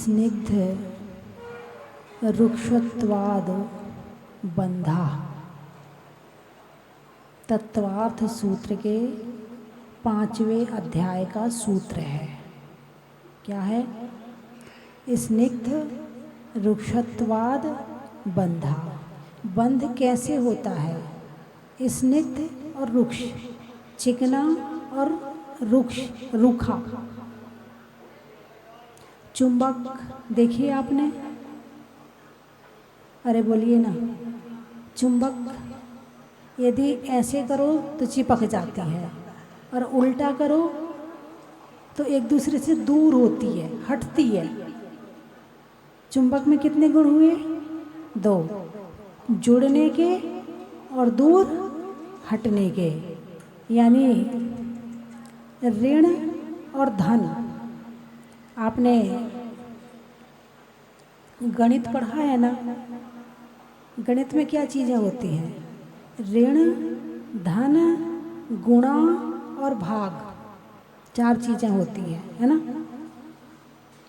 स्निग्ध रुक्षत्वाद बंधा तत्वार्थ सूत्र के 5वें अध्याय का सूत्र है। क्या है? स्निग्ध रुक्षत्वाद बंधा। बंध कैसे होता है? स्निग्ध और रुक्ष, चिकना और रुक्ष, रूखा। चुंबक देखिए आपने? अरे बोलिए ना। चुंबक यदि ऐसे करो तो चिपक जाती है और उल्टा करो तो एक दूसरे से दूर होती है, हटती है। चुंबक में कितने गुण हुए? 2, जुड़ने के और दूर हटने के, यानी ऋण और धन। आपने गणित पढ़ा है ना? गणित में क्या चीज़ें होती हैं? ऋण, धन, गुणा और भाग, 4 चीज़ें होती है ना?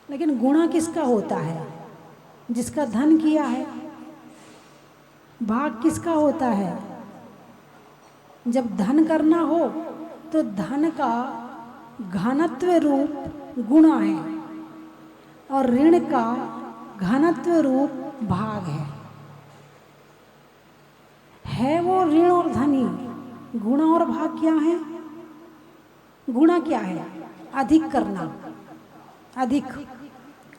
लेकिन गुणा किसका होता है? जिसका धन किया है। भाग किसका होता है? जब धन करना हो तो धन का घनत्व रूप गुणा है और ऋण का घनत्व रूप भाग है वो ऋण और धनी। गुणा और भाग क्या है? गुणा क्या है? अधिक करना, अधिक।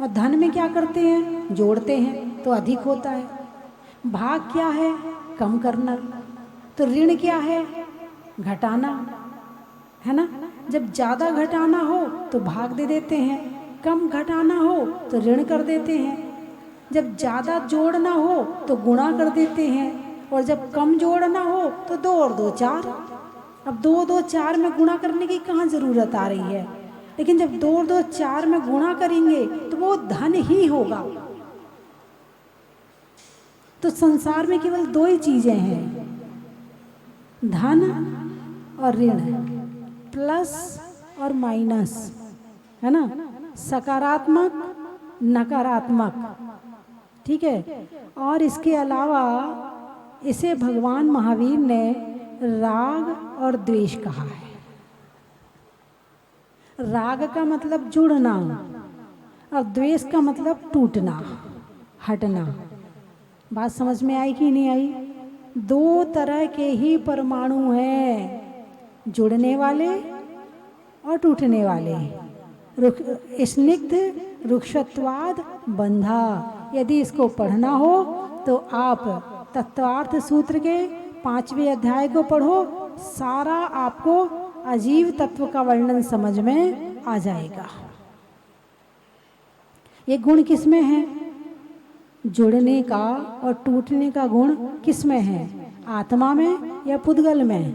और धन में क्या करते हैं? जोड़ते हैं तो अधिक होता है। भाग क्या है? कम करना। तो ऋण क्या है? घटाना, है ना? जब ज़्यादा घटाना हो तो भाग दे देते हैं, कम घटाना हो तो ऋण कर देते हैं। जब ज़्यादा जोड़ना हो तो गुणा कर देते हैं और जब कम जोड़ना हो तो 2 और 2 4। अब 2 2 4 में गुणा करने की कहाँ ज़रूरत आ रही है? लेकिन जब 2 2 4 में गुणा करेंगे तो वो धन ही होगा। तो संसार में केवल 2 ही चीज़ें हैं, धन और ऋण, प्लस और माइनस, है ना? सकारात्मक, नकारात्मक, ठीक है। और इसके अलावा इसे भगवान महावीर ने राग और द्वेष कहा है। राग का मतलब जुड़ना और द्वेष का मतलब टूटना, हटना। बात समझ में आई कि नहीं आई? 2 तरह के ही परमाणु हैं, जुड़ने वाले और टूटने वाले। स्निग्ध रुक्षत्वाद बंधा। यदि इसको पढ़ना हो तो आप तत्वार्थ सूत्र के 5वें अध्याय को पढ़ो, सारा आपको अजीव तत्व का वर्णन समझ में आ जाएगा। ये गुण किसमें है? जुड़ने का और टूटने का गुण किसमें है? आत्मा में या पुद्गल में?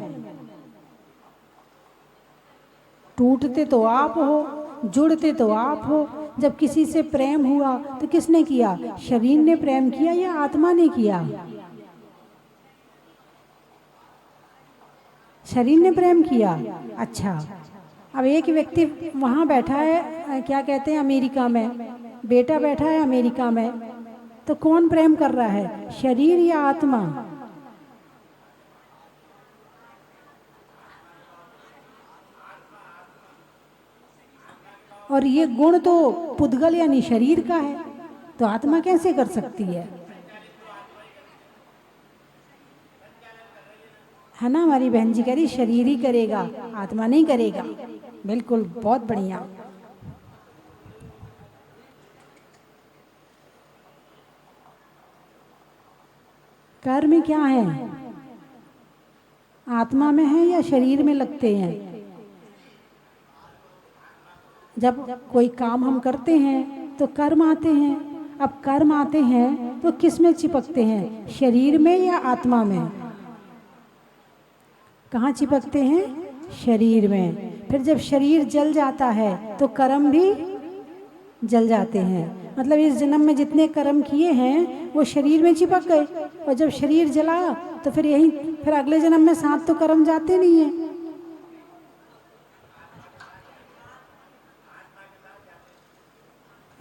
टूटते तो आप हो, जुड़ते तो आप हो। जब किसी से प्रेम हुआ तो किसने किया? शरीर ने प्रेम किया या आत्मा ने किया? शरीर ने प्रेम किया। अच्छा, अब एक व्यक्ति वहाँ बैठा है, क्या कहते हैं, अमेरिका में, बेटा बैठा है अमेरिका में, तो कौन प्रेम कर रहा है, शरीर या आत्मा? और ये गुण तो पुद्गल यानी शरीर का है, तो आत्मा कैसे कर सकती है ना? हमारी बहन जी कह रही शरीर ही करेगा, आत्मा नहीं करेगा। बिल्कुल, बहुत बढ़िया। कर्म क्या है? आत्मा में है या शरीर में लगते हैं? जब कोई काम हम करते हैं तो कर्म आते हैं। अब कर्म आते हैं तो किस में चिपकते हैं? शरीर में या आत्मा में? कहाँ चिपकते हैं? शरीर में। फिर जब शरीर जल जाता है तो कर्म भी जल जाते हैं। मतलब इस जन्म में जितने कर्म किए हैं वो शरीर में चिपक गए, और जब शरीर जला तो फिर अगले जन्म में साथ तो कर्म जाते नहीं हैं।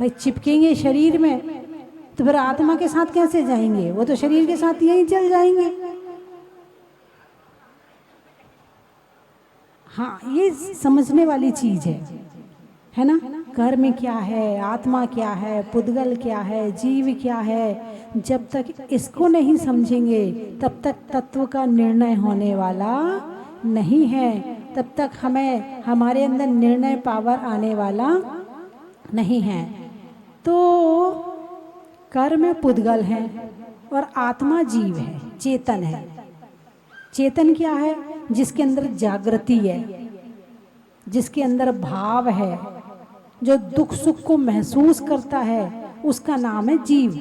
भाई चिपकेंगे शरीर में तो फिर आत्मा के साथ कैसे जाएंगे? वो तो शरीर के साथ यहीं चल जाएंगे। हाँ, ये समझने वाली चीज है ना। कर्म क्या है, आत्मा क्या है, पुद्गल क्या है, जीव क्या है, जब तक इसको नहीं समझेंगे तब तक तत्व का निर्णय होने वाला नहीं है, तब तक हमें हमारे अंदर निर्णय पावर आने वाला नहीं है। तो कर्म पुद्गल है और आत्मा जीव है, चेतन है। चेतन क्या है? जिसके अंदर जागृति है, जिसके अंदर भाव है, जो दुख सुख को महसूस करता है, उसका नाम है जीव।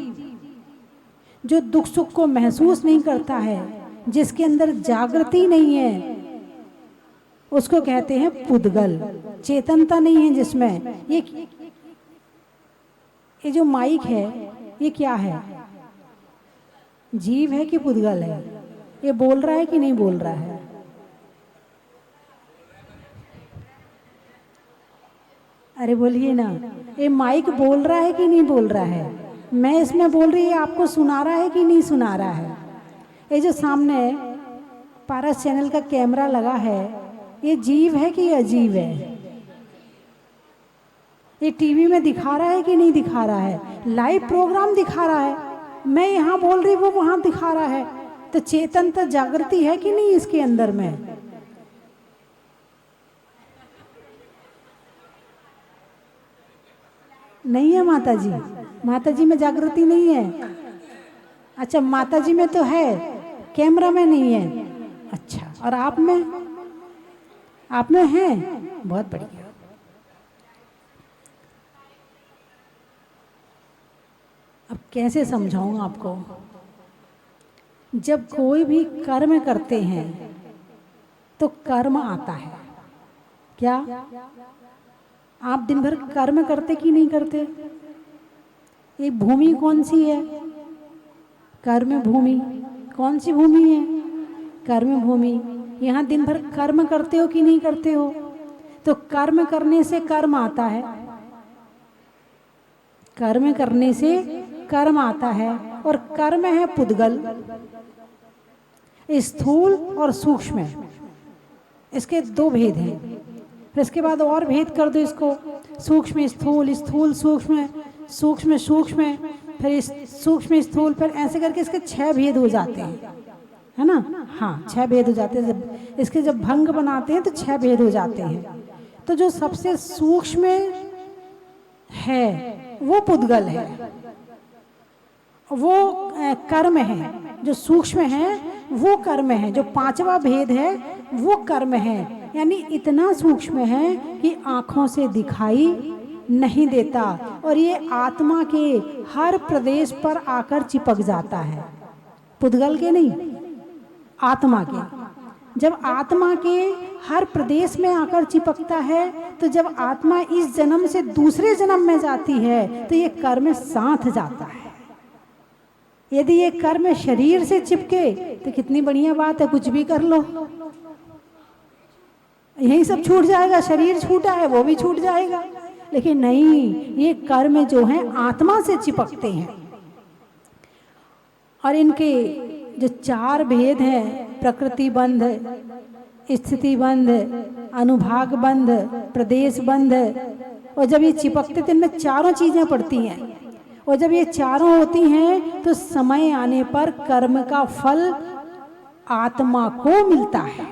जो दुख सुख को महसूस नहीं करता है, जिसके अंदर जागृति नहीं है, उसको कहते हैं पुद्गल। चेतनता नहीं है जिसमें। ये जो माइक है ये क्या है? जीव है कि पुद्गल है? ये बोल रहा है कि नहीं बोल रहा है? अरे बोलिए ना, ये माइक बोल रहा है कि नहीं बोल रहा है? मैं इसमें बोल रही है, आपको सुना रहा है कि नहीं सुना रहा है? ये जो सामने पारस चैनल का कैमरा लगा है, ये जीव है कि अजीब है? ये टीवी में दिखा रहा है कि नहीं दिखा रहा है? लाइव प्रोग्राम दिखा रहा है, मैं यहाँ बोल रही, वो वहां दिखा रहा है। तो चेतनता जागृति है कि नहीं इसके अंदर में? नहीं है माता जी? माता जी में जागृति नहीं है? अच्छा, माता जी में तो है, कैमरा में नहीं है। अच्छा, और आप में? आप में है? बहुत बढ़िया। अब कैसे समझाऊं आपको? जब कोई भी कर्म करते हैं तो कर्म आता है। क्या आप दिन भर कर्म करते कि नहीं करते? ये भूमि कौन सी है? कर्म भूमि। कौन सी भूमि है? कर्म भूमि। यहाँ दिन भर कर्म करते हो कि नहीं करते हो? तो कर्म करने से कर्म आता है, कर्म करने से कर्म आता है, और कर्म है पुद्गल, स्थूल और सूक्ष्म। इसके दो भेद हैं। फिर इसके बाद और भेद कर दो इसको, सूक्ष्म स्थूल, स्थूल सूक्ष्म, सूक्ष्म सूक्ष्म, फिर सूक्ष्म स्थूल, फिर ऐसे करके इसके 6 भेद हो जाते हैं, है ना। हाँ, 6 भेद हो जाते हैं। जब इसके जब भंग बनाते हैं तो 6 भेद हो जाते हैं। तो जो सबसे सूक्ष्म है वो पुद्गल है, वो कर्म है। जो सूक्ष्म है वो कर्म है। जो 5वां भेद है वो कर्म है, यानी इतना सूक्ष्म है कि आँखों से दिखाई नहीं देता, और ये आत्मा के हर प्रदेश पर आकर चिपक जाता है। पुद्गल के नहीं, आत्मा के। जब आत्मा के हर प्रदेश में आकर चिपकता है, तो जब आत्मा इस जन्म से दूसरे जन्म में जाती है तो ये कर्म साथ जाता है। यदि ये कर्म शरीर से चिपके तो कितनी बढ़िया बात है, कुछ भी कर लो, यही सब छूट जाएगा। शरीर छूटा है वो भी छूट जाएगा। लेकिन नहीं, ये कर्म जो है आत्मा से चिपकते हैं। और इनके जो 4 भेद हैं, प्रकृति बंध, स्थिति बंध, अनुभाग बंध, प्रदेश बंध, और जब ये चिपकते तो इनमें चारों चीजें पड़ती हैं। और जब ये चारों होती हैं तो समय आने पर कर्म का फल आत्मा को मिलता है।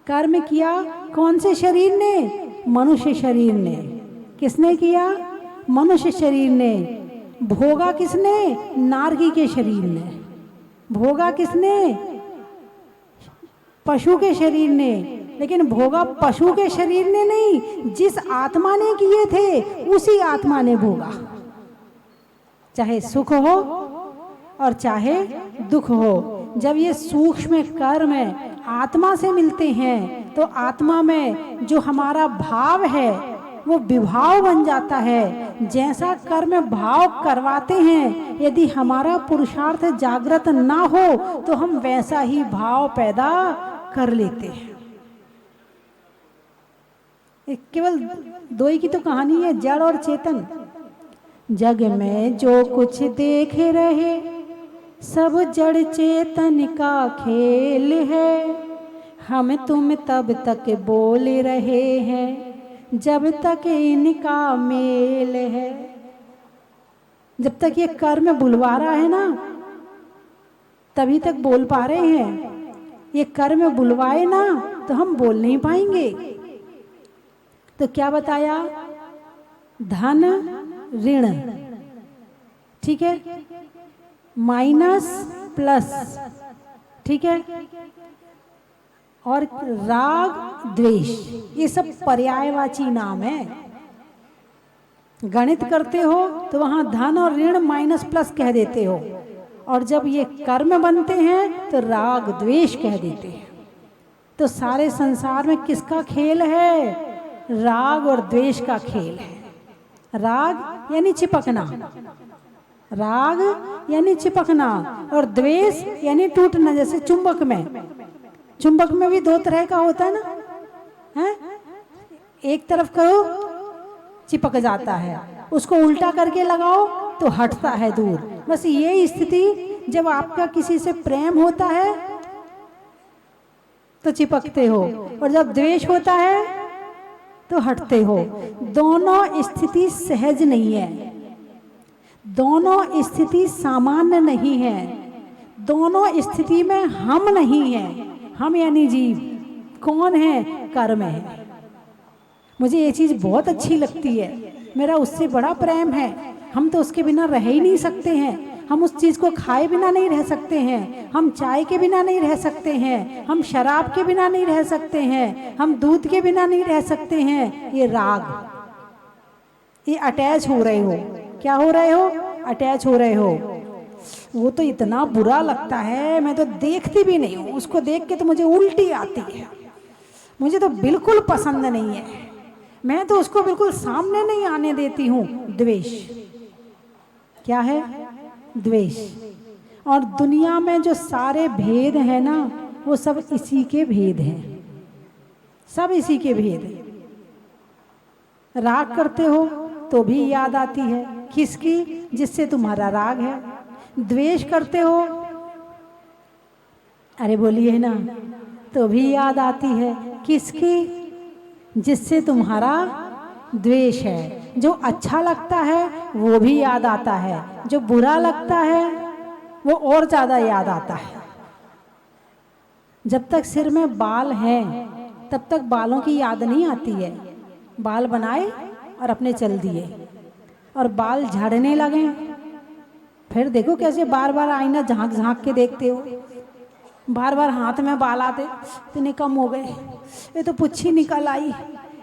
कर्म किया कौन से शरीर ने? मनुष्य शरीर ने। किसने किया? मनुष्य शरीर ने। भोगा किसने? नारकी के शरीर ने। भोगा किसने? पशु के शरीर ने। लेकिन भोगा पशु के शरीर ने नहीं, जिस आत्मा ने किए थे उसी आत्मा ने भोगा। चाहे सुख हो और चाहे दुख हो, जब ये सूक्ष्म कर्म आत्मा से मिलते हैं तो आत्मा में जो हमारा भाव है वो विभाव बन जाता है। जैसा कर्म भाव करवाते हैं, यदि हमारा पुरुषार्थ जागृत ना हो तो हम वैसा ही भाव पैदा कर लेते हैं। केवल 2 ही की तो कहानी है, जड़ और चेतन। जग में जो कुछ देख रहे सब जड़ चेतन का खेल है। हम तुम तब तक बोल रहे हैं जब तक इनका मेल है। जब तक ये कर्म बुलवा रहा है ना तभी तक बोल पा रहे हैं। ये कर्म बुलवाए ना तो हम बोल नहीं पाएंगे। तो क्या बताया? धन ऋण, ठीक है, माइनस प्लस, ठीक है, और राग द्वेष, ये सब पर्यायवाची नाम है। गणित करते हो तो वहां धन और ऋण माइनस प्लस कह देते हो, और जब ये कर्म बनते हैं तो राग द्वेष कह देते हैं। तो सारे संसार में किसका खेल है? राग और द्वेष का खेल है। राग यानी चिपकना, राग यानी चिपकना, और द्वेष यानी टूटना। जैसे चुंबक में भी दो तरह का होता है ना, है? एक तरफ करो चिपक जाता है, उसको उल्टा करके लगाओ तो हटता है दूर। बस ये स्थिति जब आपका किसी से प्रेम होता है तो चिपकते हो, और जब द्वेष होता है तो हटते हो। दोनों स्थिति सहज नहीं है, दोनों स्थिति सामान्य नहीं है, दोनों स्थिति में हम नहीं है। हम यानी जीव कौन है? कर्म है। मुझे ये चीज बहुत अच्छी लगती है, मेरा उससे बड़ा प्रेम है। हम तो उसके बिना रह ही नहीं सकते हैं। हम उस चीज को खाए बिना नहीं रह सकते हैं, हम चाय के बिना नहीं रह सकते हैं, हम शराब के बिना नहीं रह सकते हैं, हम दूध के बिना नहीं रह सकते हैं। ये राग, ये अटैच हो रहे हो। क्या हो रहे हो? अटैच हो रहे हो। वो तो इतना बुरा लगता है, मैं तो देखती भी नहीं हूँ उसको। देख के तो मुझे उल्टी आती है, मुझे तो बिल्कुल पसंद नहीं है। मैं तो उसको बिल्कुल सामने नहीं आने देती हूँ। द्वेष क्या है? द्वेष। और दुनिया में जो सारे भेद हैं ना, वो सब इसी के भेद हैं, सब इसी के भेद हैं। राग करते हो तो भी याद आती है किसकी? जिससे तुम्हारा राग है। द्वेष करते हो, अरे बोलिए ना, तो भी याद आती है किसकी? जिससे तुम्हारा द्वेष है। जो अच्छा लगता है वो भी याद आता है, जो बुरा लगता है वो और ज्यादा याद आता है। जब तक सिर में बाल हैं तब तक बालों की याद नहीं आती है। बाल बनाए और अपने चल दिए, और बाल झड़ने लगे, फिर देखो कैसे बार बार आईना झांक झांक के देखते हो। बार बार हाथ में बाल आते, इतने कम हो गए, ये तो पुच्छी निकल आई,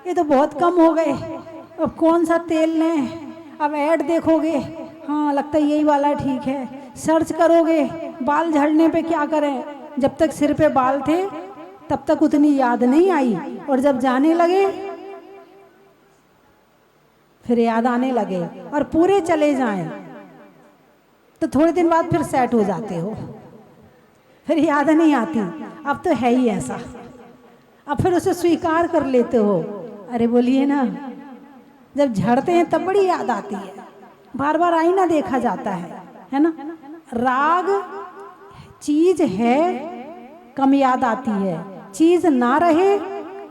ये तो बहुत कम हो गए, अब कौन सा तेल लें? अब ऐड देखोगे, हाँ लगता है यही वाला ठीक है। सर्च करोगे बाल झड़ने पे क्या करें। जब तक सिर पे बाल थे तब तक उतनी याद नहीं आई, और जब जाने लगे फिर याद आने लगे, और पूरे चले जाएं तो थोड़े दिन बाद फिर सेट हो जाते हो, फिर याद नहीं आती। अब तो है ही ऐसा, अब फिर उसे स्वीकार कर लेते हो। अरे बोलिए ना, जब झड़ते हैं तब बड़ी याद आती है, बार बार आईना देखा जाता है ना। राग चीज है, कम याद आती है, चीज ना रहे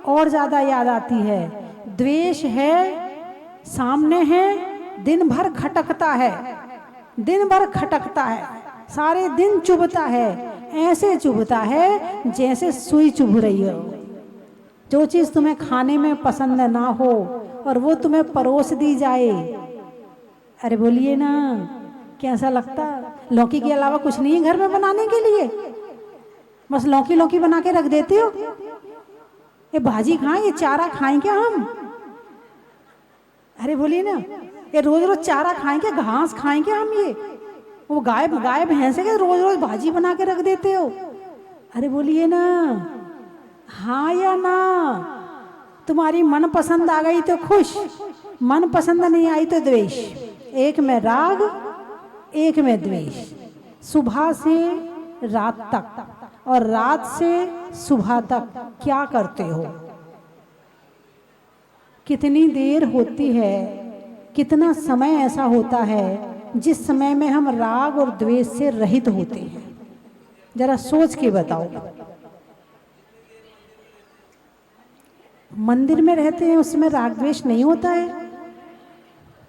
और ज्यादा याद आती है। द्वेष है, सामने है, दिन भर खटकता है, दिन भर खटकता है, सारे दिन चुभता है, ऐसे चुभता है जैसे सुई चुभ रही हो। जो चीज तुम्हें खाने में पसंद ना हो और वो तुम्हें परोस दी जाए, अरे बोलिए ना, कैसा लगता? लौकी के अलावा कुछ नहीं है घर में बनाने के लिए, बस लौकी लौकी बना के रख देते हो। ये भाजी खाएं, ये चारा खाएं क्या हम? अरे बोलिए ना, ये रोज रोज चारा खाएं क्या? घास खाएं क्या हम? ये वो गाय भैंसे के रोज रोज भाजी बना के रख देते हो। अरे बोलिए ना, हाँ या ना? तुम्हारी मन पसंद आ गई तो खुश, मन पसंद नहीं आई तो द्वेष। एक में राग, एक में द्वेष। सुबह से रात तक और रात से सुबह तक क्या करते हो? कितनी देर होती है कितना समय ऐसा होता है जिस समय में हम राग और द्वेष से रहित होते हैं? जरा सोच के बताओ। मंदिर में रहते हैं उसमें राग द्वेष नहीं होता है?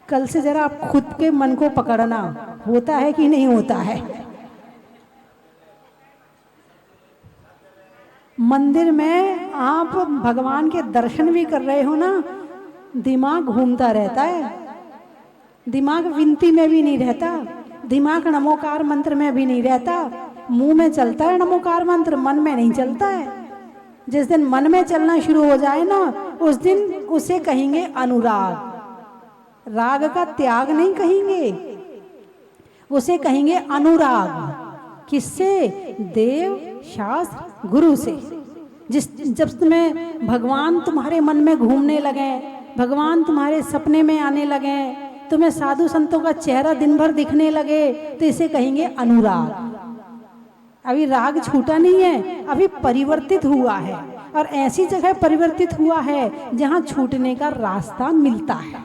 कल से जरा आप खुद के मन को पकड़ना, होता है कि नहीं होता है? मंदिर में आप भगवान के दर्शन भी कर रहे हो ना, दिमाग घूमता रहता है, दिमाग विनती में भी नहीं रहता, दिमाग नमोकार मंत्र में भी नहीं रहता, मुंह में चलता है नमोकार मंत्र, मन में नहीं चलता है। जिस दिन मन में चलना शुरू हो जाए ना, उस दिन उसे कहेंगे अनुराग। राग का त्याग नहीं कहेंगे, उसे कहेंगे अनुराग। किससे? देव, शास्त्र, गुरु से। जब तुम्हें भगवान तुम्हारे मन में घूमने लगे, भगवान तुम्हारे सपने में आने लगे, तुम्हें साधु संतों का चेहरा दिन भर दिखने लगे, तो इसे कहेंगे अनुराग। अभी राग छूटा नहीं है, अभी परिवर्तित हुआ है, और ऐसी जगह परिवर्तित हुआ है जहां छूटने का रास्ता मिलता है।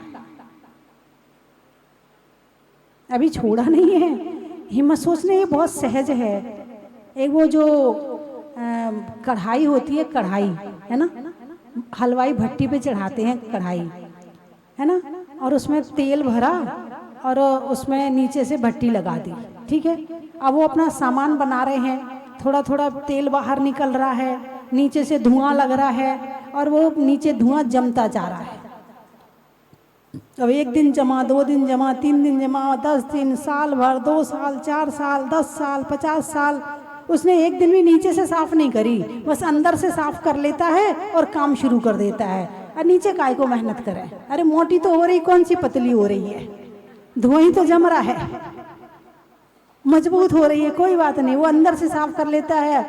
अभी छोड़ा नहीं है। हिम्मत सोचने ये बहुत सहज है। एक वो जो कढ़ाई होती है, कढ़ाई है ना, हलवाई भट्टी पे चढ़ाते हैं कढ़ाई, है ना, और उसमें तेल भरा और उसमें नीचे से भट्टी लगा दी, ठीक है। अब वो अपना सामान बना रहे हैं, थोड़ा थोड़ा तेल बाहर निकल रहा है, नीचे से धुआं लग रहा है, और वो नीचे धुआं जमता जा रहा है। अब 1 दिन जमा, 2 दिन जमा, 3 दिन जमा, 10 दिन, साल भर, 2 साल, 4 साल, 10 साल, 50 साल, उसने एक दिन भी नीचे से साफ नहीं करी, बस अंदर से साफ कर लेता है और काम शुरू कर देता है। और नीचे काय को मेहनत करे? अरे मोटी तो हो रही, कौन सी पतली हो रही है, धुआं ही तो जम रहा है, मजबूत हो रही है, कोई बात नहीं, वो अंदर से साफ कर लेता है,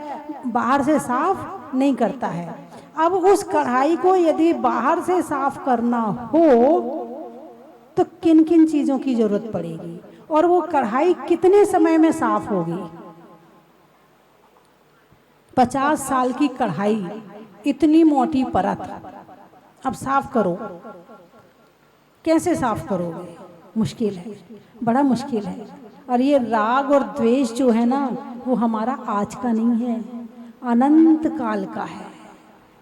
बाहर से साफ नहीं करता है। अब उस कढ़ाई को यदि बाहर से साफ करना हो तो किन किन चीजों की जरूरत पड़ेगी, और वो कढ़ाई कितने समय में साफ होगी? 50 साल की कढ़ाई, इतनी मोटी परत, अब साफ करो, कैसे साफ करोगे? मुश्किल है, बड़ा मुश्किल है। और ये राग और द्वेष जो है ना, वो हमारा आज का नहीं है, अनंत काल का है।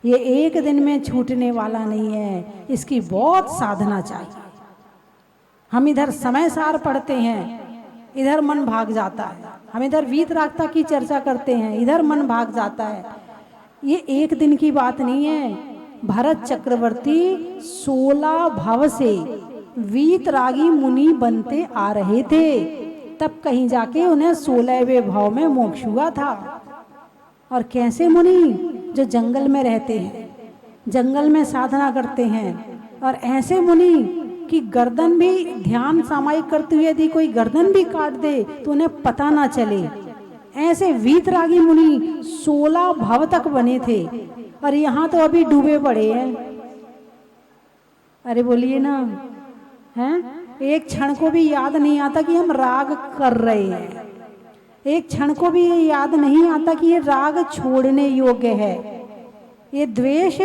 ये एक दिन में छूटने वाला नहीं है, इसकी बहुत साधना चाहिए। हम इधर समय सार पढ़ते हैं, इधर मन भाग जाता है, हम इधर वीतरागता की चर्चा करते हैं, इधर मन भाग जाता है। ये एक दिन की बात नहीं है। भरत चक्रवर्ती 16 भव से वीतरागी मुनि बनते आ रहे थे, तब कहीं जाके उन्हें 16वें भाव में मोक्ष हुआ था। और कैसे मुनि? जो जंगल में रहते हैं, जंगल में साधना करते हैं, और ऐसे मुनि कि गर्दन भी, ध्यान सामायिक करते हुए यदि कोई गर्दन भी काट दे तो उन्हें पता ना चले। ऐसे वीतरागी मुनि 16 भव तक बने थे, और यहाँ तो अभी डूबे पड़े हैं। अरे बोलिए ना, हैं? एक क्षण को भी याद नहीं आता कि हम राग कर रहे हैं, एक क्षण को भी ये याद नहीं आता कि ये राग छोड़ने योग्य है, ये द्वेष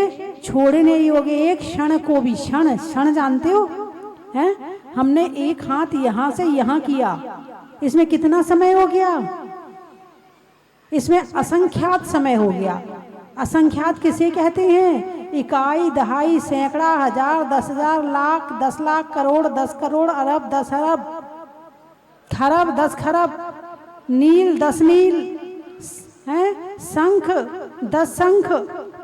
छोड़ने योग्य। एक क्षण को भी, क्षण क्षण जानते हो हैं? हमने एक हाथ यहाँ से यहाँ किया, इसमें कितना समय हो गया? इसमें असंख्यात समय हो गया। असंख्यात किसे कहते हैं? इकाई, दहाई, सैकड़ा, हजार, 10,000, लाख, 10 लाख, करोड़, 10 करोड़, अरब, 10 अरब, खरब, 10 खरब, नील, 10 नील, हैं? शंख, 10 शंख,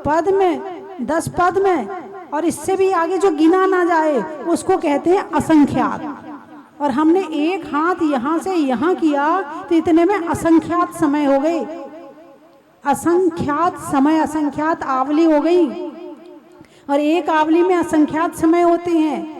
पद में, 10 पद में, और इससे भी आगे जो गिना ना जाए उसको कहते हैं असंख्यात। और हमने एक हाथ यहाँ से यहाँ किया तो इतने में असंख्यात समय हो गए, असंख्यात समय, असंख्यात आवली हो गई, और एक आवली में असंख्यात समय होते हैं।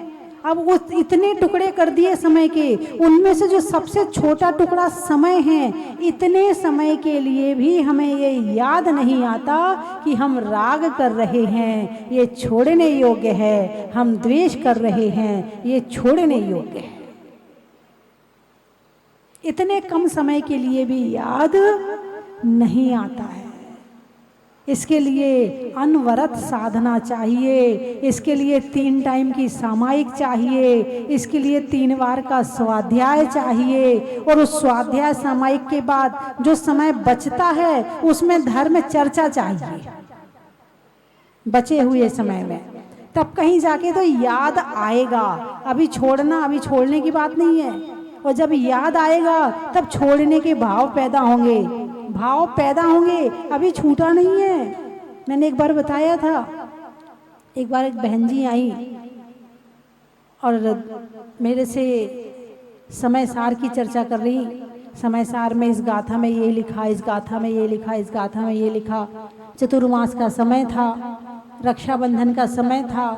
अब वो इतने टुकड़े कर दिए समय के, उनमें से जो सबसे छोटा टुकड़ा समय है, इतने समय के लिए भी हमें ये याद नहीं आता कि हम राग कर रहे हैं, ये छोड़ने योग्य है, हम द्वेष कर रहे हैं, ये छोड़ने योग्य है। इतने कम समय के लिए भी याद नहीं आता है। इसके लिए अनवरत साधना चाहिए, इसके लिए 3 टाइम की सामायिक चाहिए, इसके लिए 3 बार का स्वाध्याय चाहिए, और उस स्वाध्याय सामायिक के बाद जो समय बचता है उसमें धर्म चर्चा चाहिए बचे हुए समय में। तब कहीं जाके तो याद आएगा। अभी छोड़ना, अभी छोड़ने की बात नहीं है, और जब याद आएगा तब छोड़ने के भाव पैदा होंगे, भाव पैदा होंगे। अभी छूटा नहीं है। मैंने एक बार बताया था, एक बार एक बहन जी आई और मेरे से समय सार की चर्चा कर रही। समय सार में इस गाथा में ये लिखा, इस गाथा में ये लिखा, इस गाथा में ये लिखा। चतुर्मास का समय था, रक्षाबंधन का समय था,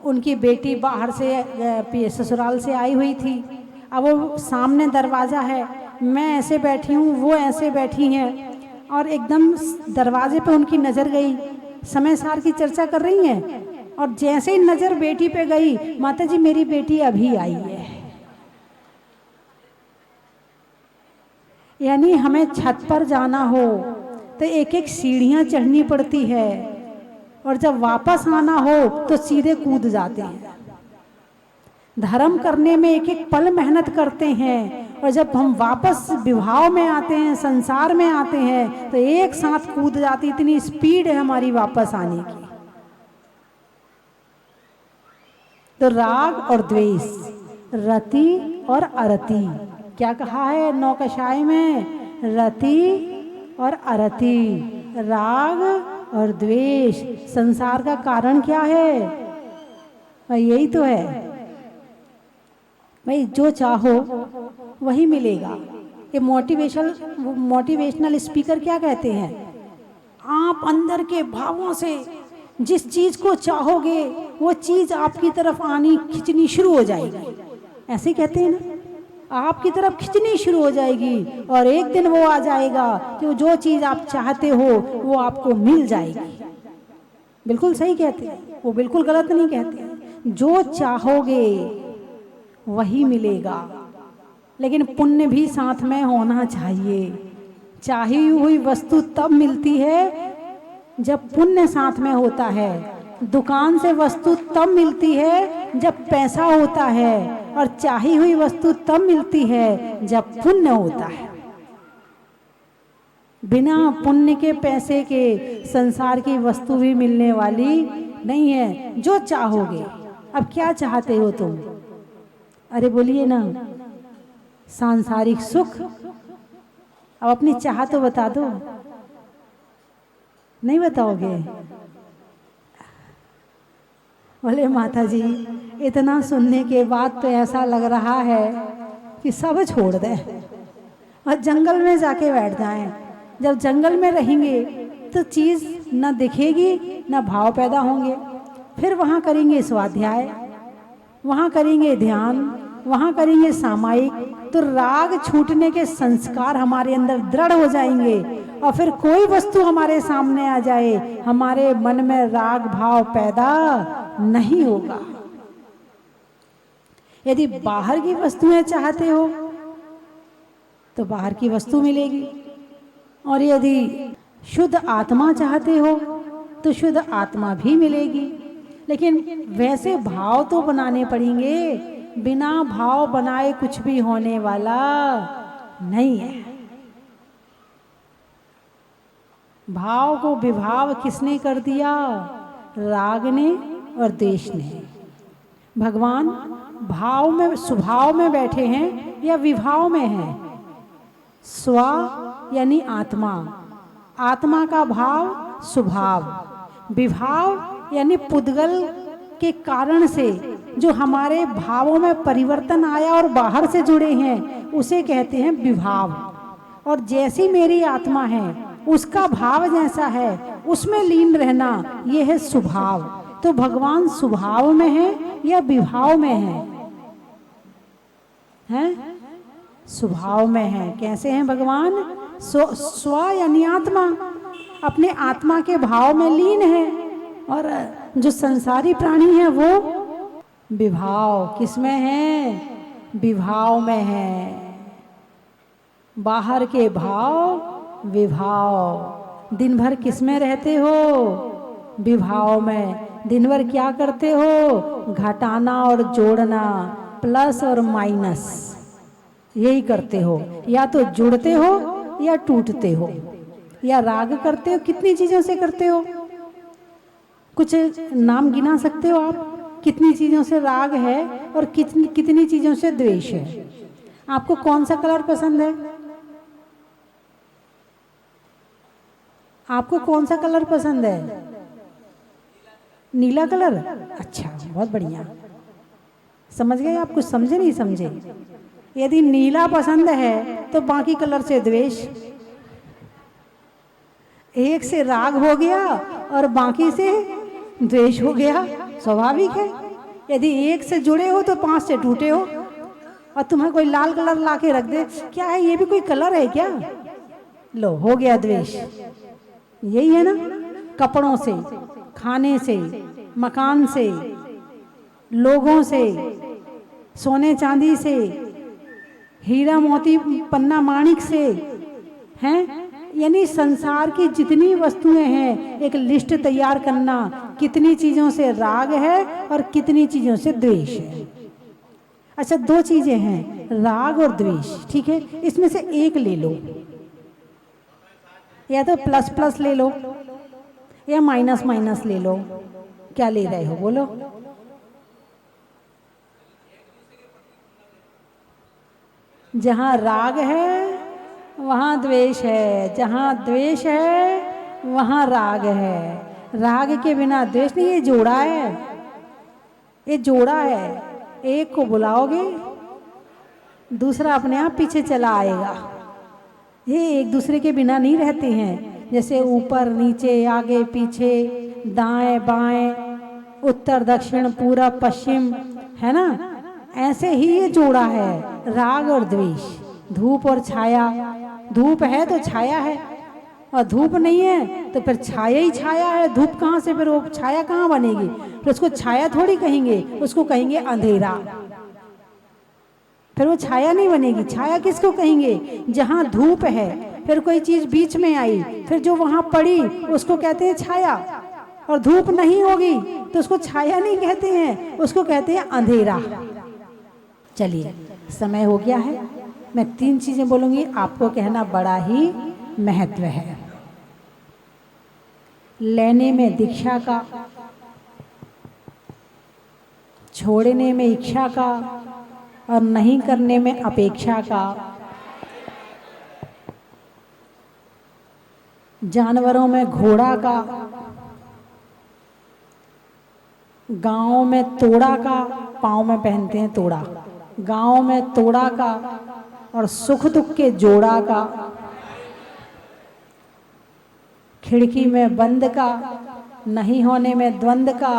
उनकी बेटी बाहर से ससुराल से आई हुई थी। अब वो सामने दरवाज़ा है, मैं ऐसे बैठी हूँ, वो ऐसे बैठी हैं, और एकदम दरवाजे पे उनकी नज़र गई। समय सार की चर्चा कर रही हैं, और जैसे ही नज़र बेटी पे गई, माता जी मेरी बेटी अभी आई है। यानी हमें छत पर जाना हो तो एक एक सीढ़ियाँ चढ़नी पड़ती है, और जब वापस आना हो तो सीधे कूद जाते हैं। धर्म करने में एक एक पल मेहनत करते हैं, और जब हम वापस विभाव में आते हैं, संसार में आते हैं, तो एक साथ कूद जाती। इतनी स्पीड है हमारी वापस आने की। तो राग और द्वेष, रति और अरति, क्या कहा है नौकशाई में? रति और अरति, राग और द्वेष। संसार का कारण क्या है? यही तो है भाई, जो चाहो वही मिलेगा। ये मोटिवेशनल स्पीकर क्या कहते हैं? आप अंदर के भावों से जिस चीज को चाहोगे वो चीज आपकी तरफ आनी, खिंचनी शुरू हो जाएगी। ऐसे कहते हैं ना, आपकी तरफ खिंचनी शुरू हो जाएगी, और एक दिन वो आ जाएगा कि जो चीज आप चाहते हो वो आपको मिल जाएगी। बिल्कुल सही कहते हैं, वो बिल्कुल गलत नहीं कहते। जो चाहोगे वही मिलेगा, लेकिन पुण्य भी साथ में होना चाहिए। चाही हुई वस्तु तब मिलती है जब पुण्य साथ में होता है। दुकान से वस्तु तब मिलती है जब पैसा होता है, और चाही हुई वस्तु तब मिलती है जब पुण्य होता है। बिना पुण्य के, पैसे के संसार की वस्तु भी मिलने वाली नहीं है। जो चाहोगे, अब क्या चाहते हो तुम? अरे बोलिए ना, सांसारिक सुख। अब अपनी चाह तो बता दो। नहीं बताओगे? बोले माता जी इतना सुनने के बाद तो ऐसा लग रहा है कि सब छोड़ दें और जंगल में जाके बैठ जाएं। जब जंगल में रहेंगे तो चीज़ न दिखेगी, न भाव पैदा होंगे। फिर वहाँ करेंगे स्वाध्याय, वहाँ करेंगे ध्यान, वहाँ करेंगे सामायिक, तो राग छूटने के संस्कार हमारे अंदर दृढ़ हो जाएंगे। और फिर कोई वस्तु हमारे सामने आ जाए, हमारे मन में राग भाव पैदा नहीं होगा। यदि बाहर की वस्तुएं चाहते हो तो बाहर की वस्तु मिलेगी, और यदि शुद्ध आत्मा चाहते हो तो शुद्ध आत्मा भी मिलेगी। लेकिन वैसे भाव तो बनाने पड़ेंगे, बिना भाव बनाए कुछ भी होने वाला नहीं है। भाव को विभाव किसने कर दिया? राग ने और द्वेष ने। भगवान भाव में, स्वभाव में बैठे हैं या विभाव में हैं? स्व यानी आत्मा, आत्मा का भाव स्वभाव, विभाव यानी पुद्गल के कारण से जो हमारे भावों में परिवर्तन आया और बाहर से जुड़े हैं उसे कहते हैं विभाव। और जैसी मेरी आत्मा है उसका भाव जैसा है उसमें लीन रहना, यह है स्वभाव। तो भगवान स्वभाव में है या विभाव में है? हैं? स्वभाव में है। कैसे हैं भगवान? स्व यानी आत्मा, अपने आत्मा के भाव में लीन है। और जो संसारी प्राणी है वो विभाव किसमें है? विभाव में है। बाहर के भाव विभाव, दिन भर किस में रहते हो? विभाव में। दिन भर क्या करते हो? घटाना और जोड़ना, प्लस और माइनस, यही करते हो। या तो जुड़ते हो या टूटते हो, या राग करते हो। कितनी चीजों से करते हो? कुछ नाम गिना सकते हो आप? कितनी चीजों से राग है और कितनी कितनी चीजों से द्वेष है? आपको कौन सा कलर पसंद है? आपको कौन सा कलर पसंद है? नीला कलर। अच्छा, बहुत बढ़िया, समझ गए आप? कुछ समझे नहीं समझे? यदि नीला पसंद है तो बाकी कलर से द्वेष, एक से राग हो गया और बाकी से द्वेष हो गया, स्वाभाविक है। यदि एक से जुड़े हो तो 5 से टूटे हो। और तुम्हें कोई लाल कलर लाके रख दे, क्या है ये भी कोई कलर है क्या? लो, हो गया द्वेष। यही है ना? कपड़ों से, खाने से, मकान से, लोगों से, सोने चांदी से, हीरा मोती पन्ना माणिक से, हैं? यानी संसार की जितनी वस्तुएं हैं, एक लिस्ट तैयार करना, कितनी चीजों से राग है और कितनी चीजों से द्वेष है। अच्छा, 2 चीजें हैं, राग और द्वेष, ठीक है? इसमें से एक ले लो, या तो प्लस प्लस ले लो या माइनस माइनस ले लो। क्या ले रहे हो बोलो? जहां राग है वहां द्वेष है, जहां द्वेष है वहां राग है। राग के बिना द्वेष नहीं। ये जोड़ा है, ये जोड़ा है। एक को बुलाओगे, दूसरा अपने आप पीछे चला आएगा। ये एक दूसरे के बिना नहीं रहते हैं। जैसे ऊपर नीचे, आगे पीछे, दाएं बाएं, उत्तर दक्षिण, पूरब पश्चिम, है ना? ऐसे ही ये जोड़ा है, राग और द्वेष। धूप और छाया, धूप है तो छाया है, और धूप नहीं है तो फिर छाया ही छाया है। धूप कहाँ से, फिर वो छाया कहाँ बनेगी? फिर उसको छाया थोड़ी कहेंगे, उसको कहेंगे अंधेरा। फिर वो छाया नहीं बनेगी। छाया किसको कहेंगे? जहाँ धूप है, फिर कोई चीज बीच में आई, फिर जो वहां पड़ी उसको कहते हैं छाया। और धूप नहीं होगी तो उसको छाया नहीं कहते हैं, उसको कहते हैं अंधेरा। चलिए, समय हो गया है। मैं 3 चीजें बोलूंगी, आपको कहना बड़ा ही महत्व है। लेने में दीक्षा का, छोड़ने में इच्छा का, और नहीं करने में अपेक्षा का। जानवरों में घोड़ा का, गाँव में तोड़ा का, पाँव में पहनते हैं तोड़ा, गाँव में तोड़ा का, और सुख दुख के जोड़ा का। खिड़की में बंद का, नहीं होने में द्वंद का,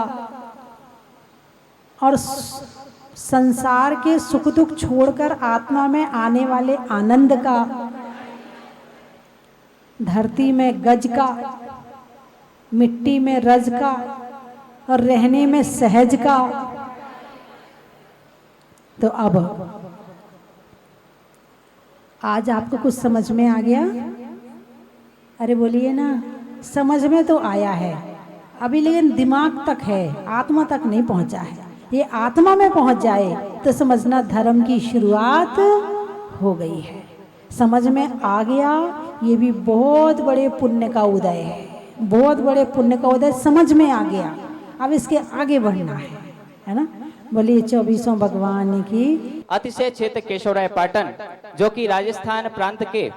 और संसार के सुख दुख छोड़कर आत्मा में आने वाले आनंद का। धरती में गज का, मिट्टी में रज का, और रहने में सहज का। तो अब आज आपको कुछ समझ में आ गया? अरे बोलिए ना, समझ में तो आया है अभी, लेकिन दिमाग तक है, आत्मा तक नहीं पहुंचा है। ये आत्मा में पहुंच जाए तो समझना धर्म की शुरुआत हो गई है। समझ में आ गया, ये भी बहुत बड़े पुण्य का उदय है, बहुत बड़े पुण्य का उदय। समझ में आ गया, अब इसके आगे बढ़ना है ना? बोलिए 24वें भगवान की। अतिशय क्षेत्र केशवराय पाटन, जो कि राजस्थान प्रांत के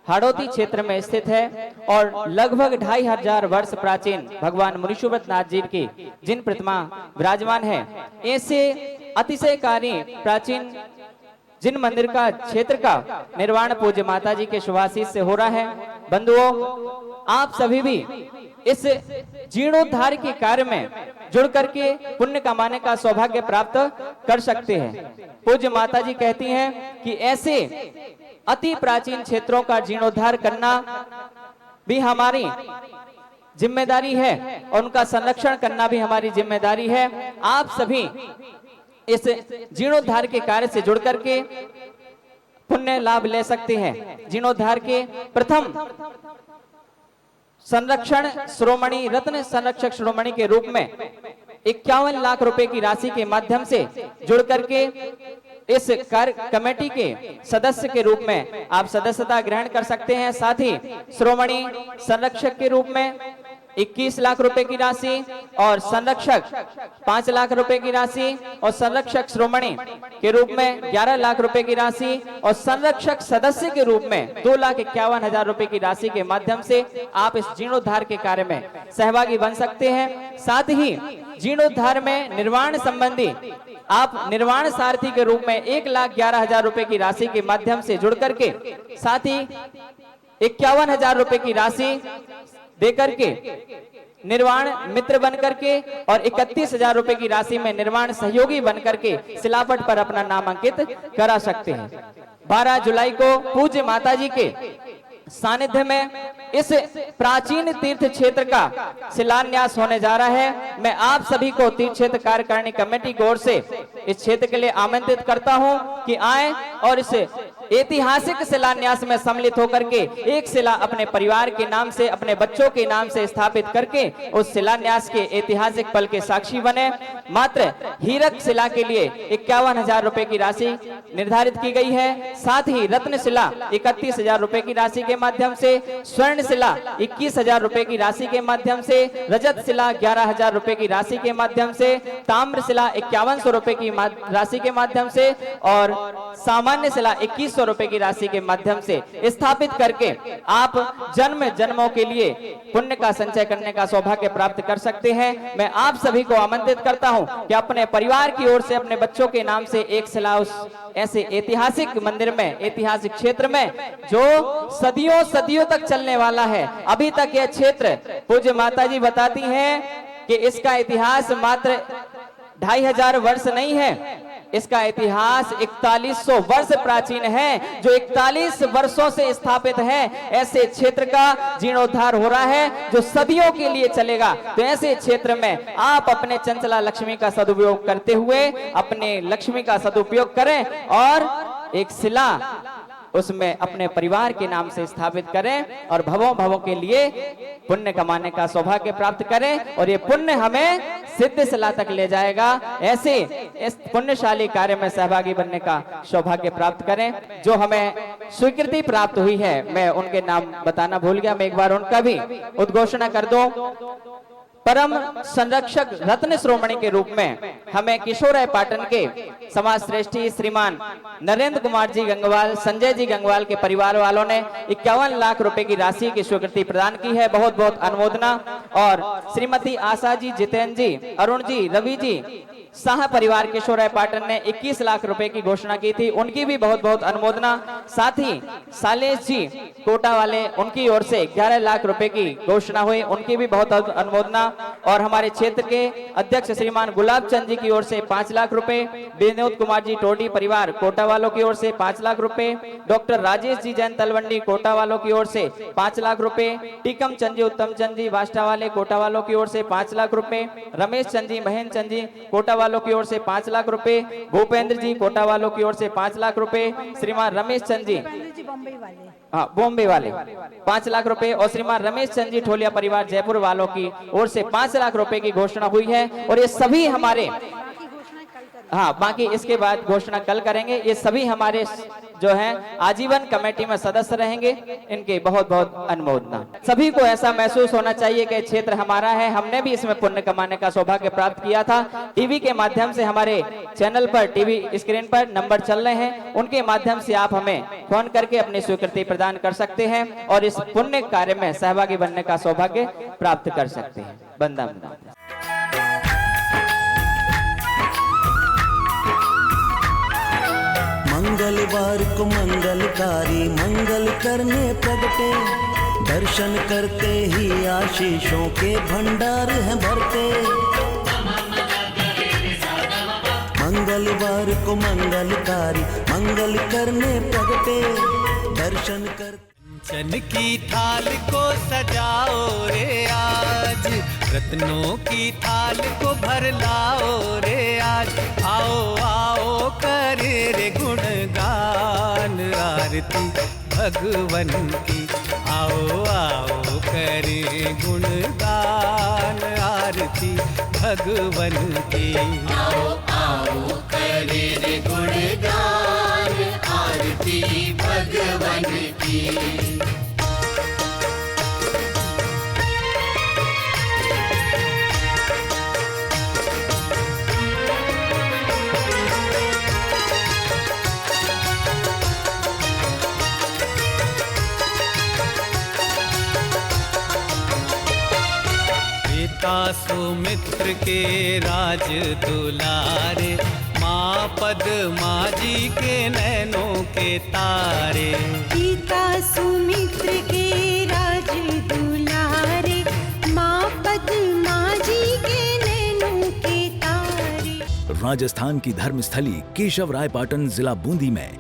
हाड़ौती क्षेत्र में स्थित है और लगभग 2500 वर्ष प्राचीन भगवान मुनीश्वरनाथ नाथ जी की जिन प्रतिमा विराजमान है, ऐसे अतिशयकारी प्राचीन जिन मंदिर का क्षेत्र का निर्माण पूज्य माता जी के शुभाशीष से हो रहा है। बंधुओं, आप सभी भी इस जीर्णोद्धार के कार्य में जुड़ करके पुण्य कमाने का सौभाग्य प्राप्त कर सकते हैं। पूज्य माता जी कहती हैं कि ऐसे अति प्राचीन क्षेत्रों का जीर्णोद्धार करना भी हमारी जिम्मेदारी है और उनका संरक्षण करना भी हमारी जिम्मेदारी है। आप सभी इस जीर्णोद्धार के कार्य से जुड़ करके पुण्य लाभ ले सकते हैं। जीर्णोद्धार के प्रथम संरक्षण श्रोमणी रत्न संरक्षक श्रोमणी के रूप में 51 लाख रुपए की राशि के माध्यम से जुड़ करके इस कार्य कमेटी के सदस्य के रूप में आप सदस्यता ग्रहण कर सकते हैं। साथ ही श्रोमणी संरक्षक के रूप में 21 लाख रुपए की राशि और संरक्षक 5 लाख रुपए की राशि और संरक्षक श्रोमणी के रूप में 11 लाख रुपए की राशि और संरक्षक सदस्य के रूप में 2,51,000 रुपए की राशि के माध्यम से आप इस जीर्णोद्धार के कार्य में सहभागी बन सकते हैं। साथ ही जीर्णोद्धार में निर्माण संबंधी आप निर्माण सारथी के रूप में 1,11,000 रुपए की राशि के माध्यम से जुड़ करके साथ ही 51,000 रुपए की राशि देकर के निर्माण मित्र बन करके और 31,000 रुपए की राशि में निर्माण सहयोगी बन करके शिलापट पर अपना नाम अंकित करा सकते हैं। 12 जुलाई को पूज्य माताजी के सानिध्य में इस प्राचीन तीर्थ क्षेत्र का शिलान्यास होने जा रहा है। मैं आप सभी को तीर्थ क्षेत्र कार्यकारिणी कमेटी की ओर से इस क्षेत्र के लिए आमंत्रित करता हूं कि आए और इस ऐतिहासिक शिलान्यास में सम्मिलित होकर के एक शिला अपने परिवार के नाम से अपने बच्चों के नाम से स्थापित करके उस शिलान्यास के ऐतिहासिक पल के साक्षी बने। मात्र हीरक शिला के लिए 51,000 रुपए की राशि निर्धारित की गई है। साथ ही रत्न शिला 31,000 रुपए की राशि के माध्यम से, स्वर्ण शिला 21,000 रुपए की राशि के माध्यम से, रजत शिला 11,000 रुपए की राशि के माध्यम से, ताम्र शिला 5100 रुपए की राशि के माध्यम से और सामान्य शिला 2100 रुपए की राशि के माध्यम से स्थापित करके आप जन्म जन्मों के लिए पुण्य का संचय करने का सौभाग्य प्राप्त कर सकते हैं। मैं आप सभी को आमंत्रित करता हूं कि अपने परिवार की ओर से अपने बच्चों के नाम से एक शिला उस ऐसे ऐतिहासिक मंदिर में, ऐतिहासिक क्षेत्र में जो सदियों सदियों तक चलने वाला है। अभी तक यह क्षेत्र पूज्य माताजी बताती हैं कि इसका इतिहास मात्र 2,500 वर्ष नहीं है, इसका इतिहास 4100 वर्ष प्राचीन है, जो 41 वर्षों से स्थापित है। ऐसे क्षेत्र का जीर्णोद्धार हो रहा है जो सदियों के लिए चलेगा। तो ऐसे क्षेत्र में आप अपने चंचला लक्ष्मी का सदुपयोग करते हुए अपने लक्ष्मी का सदुपयोग करें और एक शिला उसमें अपने परिवार के नाम से स्थापित करें और भवों भवों के लिए पुण्य कमाने का सौभाग्य प्राप्त करें और ये पुण्य हमें सिद्ध शिला तक ले जाएगा। ऐसे इस पुण्यशाली कार्य में सहभागी बनने का सौभाग्य प्राप्त करें। जो हमें स्वीकृति प्राप्त हुई है, मैं उनके नाम बताना भूल गया, मैं एक बार उनका भी उद्घोषणा कर दूं। परम संरक्षक रत्न श्रोमणी के रूप में हमें किशोराय पाटन के समाज श्रेष्ठी श्रीमान नरेंद्र कुमार जी गंगवाल, संजय जी गंगवाल के परिवार वालों ने 51 लाख रुपए की राशि की स्वीकृति प्रदान की है। बहुत बहुत अनुमोदना। और श्रीमती आशा जी, जितेंद्र जी, अरुण जी, रवि जी शाह परिवार किशोराय पाटन ने 21 लाख रुपए की घोषणा की थी, उनकी भी बहुत बहुत अनुमोदना। साथ ही सालेश जी कोटा वाले, उनकी ओर से 11 लाख रुपए की घोषणा हुई, उनकी भी बहुत अनुमोदना। और हमारे क्षेत्र के अध्यक्ष श्रीमान गुलाब चंद जी की ओर से 5 लाख रुपए, विनोद कुमार जी टोडी परिवार कोटा वालों की ओर से 5 लाख रुपए, डॉक्टर राजेश जी जैन तलवंडी कोटा वालों की ओर से 5 लाख रुपए, टीकम चंद जी उत्तम चंद जी वाष्टा वाले कोटा वालों की ओर से 5 लाख रुपए, रमेश चंद जी महेंद्र चंद जी कोटा वालों की ओर से 5 लाख रुपए, भूपेंद्र जी कोटा वालों की ओर से 5 लाख रुपए, श्रीमान रमेश चंद जी बॉम्बे वाले 5 लाख रुपए और श्रीमान रमेश चंद जी ठोलिया परिवार जयपुर वालों की ओर से 5 लाख रुपए की घोषणा हुई है। और ये सभी हमारे बाकी इसके बाद घोषणा कल करेंगे। ये सभी हमारे जो हैं आजीवन कमेटी में सदस्य रहेंगे। इनके बहुत बहुत अनुमोदना। सभी को ऐसा महसूस होना चाहिए कि क्षेत्र हमारा है, हमने भी इसमें पुण्य कमाने का सौभाग्य प्राप्त किया था। टीवी के माध्यम से हमारे चैनल पर, टीवी स्क्रीन पर नंबर चल रहे हैं, उनके माध्यम से आप हमें फोन करके अपनी स्वीकृति प्रदान कर सकते हैं और इस पुण्य कार्य में सहभागी बनने का सौभाग्य प्राप्त कर सकते हैं। बंदा मंगलवार को मंगलकारी मंगल करने प्रगटे, दर्शन करते ही आशीषों के भंडार हैं भरते। मंगलवार को मंगलकारी मंगल करने प्रगटे, दर्शन कर चन की थाल को सजाओ रे आज, रत्नों की थाल को भर लाओ रे आज। आओ आओ करे रे गुणगान, आरती भगवन की। आओ आओ करें गुणगान आरती भगवन की। आओ आओ करे रे गुणगान आरती भगवन की। सुमित्र के राज दुलारे, माँ पद्मा जी के नैनों के तारे। पिता सुमित्र के राज दुलारे, माँ पद्मा जी के नैनों के तारे। राजस्थान की धर्मस्थली केशवरायपाटन जिला बूंदी में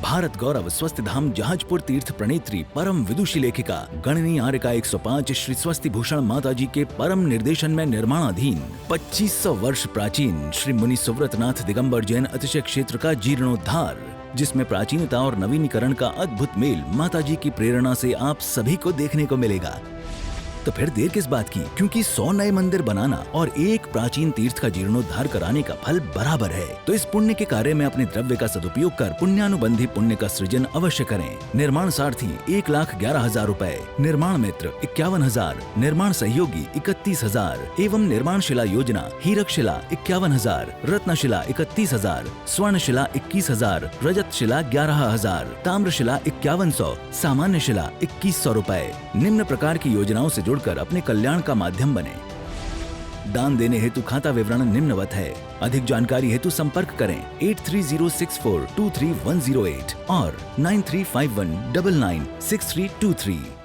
भारत गौरव स्वस्थ धाम जहाजपुर तीर्थ प्रणेत्री परम विदुषी लेखिका गणनी आर्यका 105 श्री स्वस्ति भूषण माता जी के परम निर्देशन में निर्माणाधीन 2500 वर्ष प्राचीन श्री मुनि सुव्रतनाथ दिगंबर जैन अतिशय क्षेत्र का जीर्णोद्धार, जिसमें प्राचीनता और नवीनीकरण का अद्भुत मेल माता जी की प्रेरणा से आप सभी को देखने को मिलेगा। तो फिर देर किस बात की, क्योंकि 100 नए मंदिर बनाना और एक प्राचीन तीर्थ का जीर्णोद्धार कराने का फल बराबर है। तो इस पुण्य के कार्य में अपने द्रव्य का सदुपयोग कर पुण्यानुबंधी पुण्य का सृजन अवश्य करें। निर्माण सारथी 1,11,000 रूपए, निर्माण मित्र 51,000, निर्माण सहयोगी 31,000 एवं निर्माण शिला योजना हीरक शिला 51,000, रत्न शिला 31,000, स्वर्ण शिला 21,000, रजत शिला 11,000, ताम्र शिला 5100, सामान्य शिला 2100 रूपए। निम्न प्रकार की योजनाओं से जुड़कर अपने कल्याण का माध्यम बने। दान देने हेतु खाता विवरण निम्नवत है। अधिक जानकारी हेतु संपर्क करें 8306423108 और 9351996323।